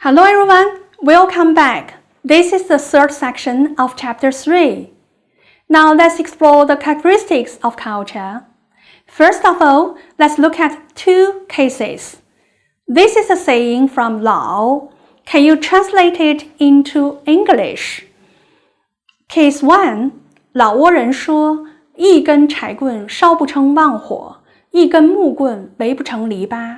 Hello everyone, welcome back. This is the third section of Chapter 3. Now let's explore the characteristics of culture. First of all, let's look at two cases. This is a saying from Lao. Can you translate it into English? Case 1. 老挝人说，一根柴棍烧不成旺火，一根木棍围不成篱笆。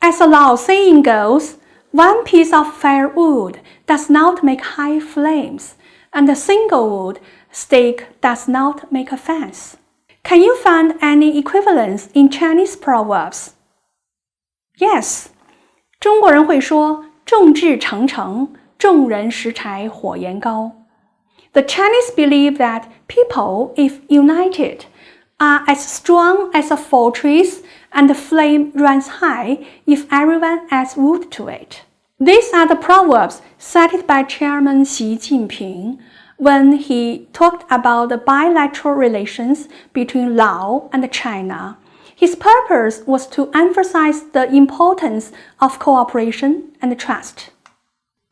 As the Lao saying goes, one piece of firewood does not make high flames, and a single wood stick does not make a fence. Can you find any equivalence in Chinese proverbs? Yes. 中国人会说众志成城，众人拾柴火焰高。The Chinese believe that people, if united, are as strong as a fortress, and the flame runs high if everyone adds wood to it. These are the proverbs cited by Chairman Xi Jinping when he talked about the bilateral relations between Laos and China. His purpose was to emphasize the importance of cooperation and trust.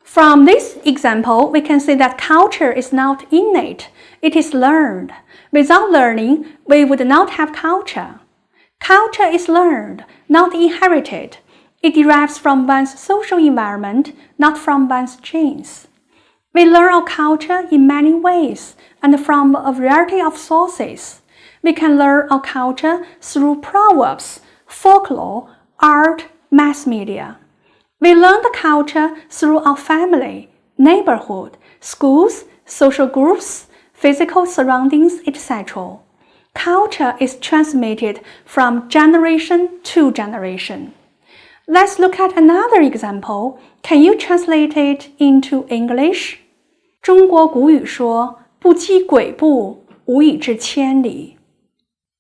From this example, we can see that culture is not innate, it is learned. Without learning, we would not have culture. Culture is learned, not inherited. It derives from one's social environment, not from one's genes. We learn our culture in many ways and from a variety of sources. We can learn our culture through proverbs, folklore, art, mass media. We learn the culture through our family, neighborhood, schools, social groups, physical surroundings, etc. Culture is transmitted from generation to generation. Let's look at another example. Can you translate it into English? 中国古语说，不积跬步，无以至千里。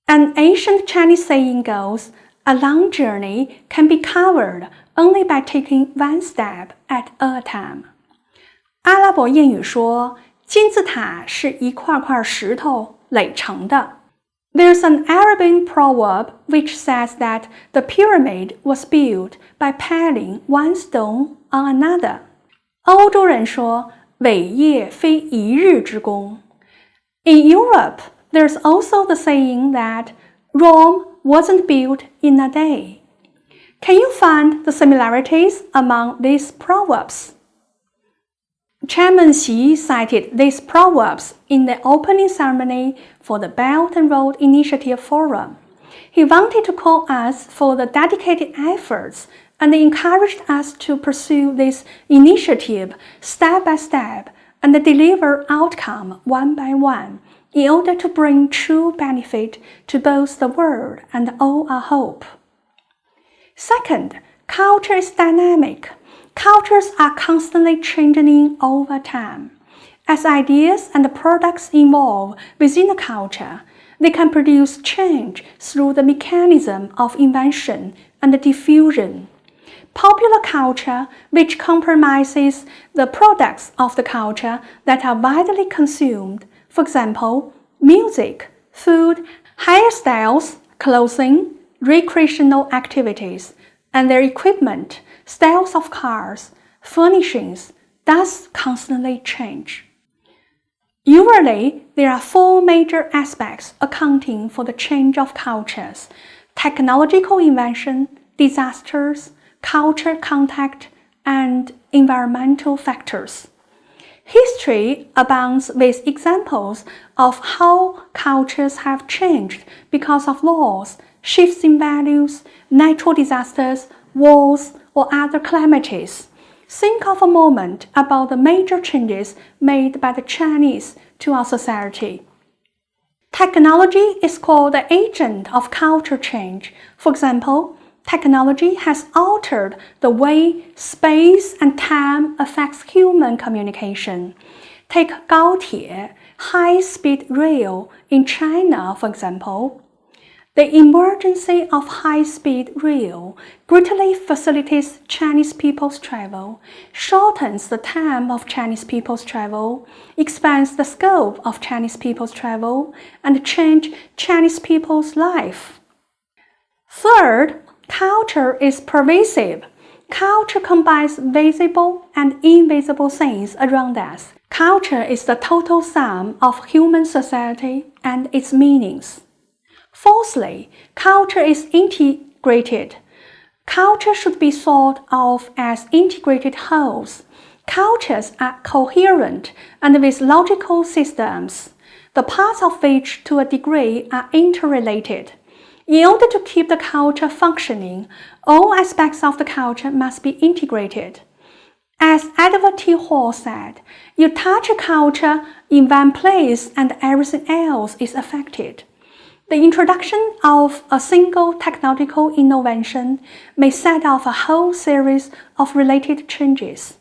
An ancient Chinese saying goes, a long journey can be covered only by taking one step at a time. 阿拉伯谚语说，金字塔是一块块石头垒成的。There's an Arabian proverb which says that the pyramid was built by piling one stone on another. 欧洲人说，伟业非一日之功。In Europe, there's also the saying that Rome wasn't built in a day. Can you find the similarities among these proverbs? Chairman Xi cited these proverbs in the opening ceremony for the Belt and Road Initiative Forum. He wanted to call us for the dedicated efforts and encouraged us to pursue this initiative step by step and deliver outcome one by one in order to bring true benefit to both the world and all our hope. Second, culture is dynamic. Cultures are constantly changing over time. As ideas and products evolve within a culture, they can produce change through the mechanism of invention and diffusion. Popular culture, which comprises the products of the culture that are widely consumed, for example, music, food, hairstyles, clothing, recreational activities, and their equipment, styles of cars, furnishings, thus constantly change. Usually, there are four major aspects accounting for the change of cultures: technological invention, disasters, culture contact, and environmental factors. History abounds with examples of how cultures have changed because of laws, shifts in values, natural disasters, wars, or other calamities. Think of a moment about the major changes made by the Chinese to our society. Technology is called the agent of culture change. For example, technology has altered the way space and time affects human communication. Take 高铁, high-speed rail in China, for example. The emergence of high-speed rail greatly facilitates Chinese people's travel, shortens the time of Chinese people's travel, expands the scope of Chinese people's travel, and changes Chinese people's life. Third, culture is pervasive. Culture combines visible and invisible things around us. Culture is the total sum of human society and its meanings. Fourthly, culture is integrated. Culture should be thought of as integrated wholes. Cultures are coherent and with logical systems, the parts of which to a degree are interrelated. In order to keep the culture functioning, all aspects of the culture must be integrated. As Edward T. Hall said, you touch a culture in one place and everything else is affected. The introduction of a single technological innovation may set off a whole series of related changes.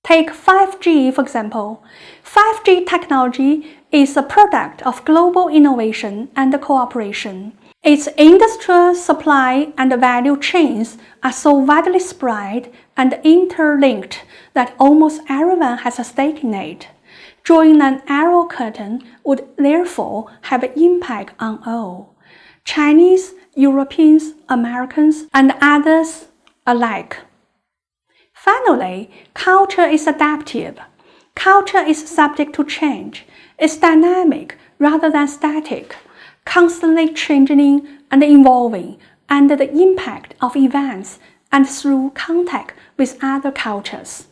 Take 5G, for example. 5G technology is a product of global innovation and cooperation. Its industrial supply and value chains are so widely spread and interlinked that almost everyone has a stake in it. Drawing an arrow curtain would therefore have an impact on all, Chinese, Europeans, Americans, and others alike. Finally, culture is adaptive. Culture is subject to change. It's dynamic rather than static, constantly changing and evolving under the impact of events and through contact with other cultures.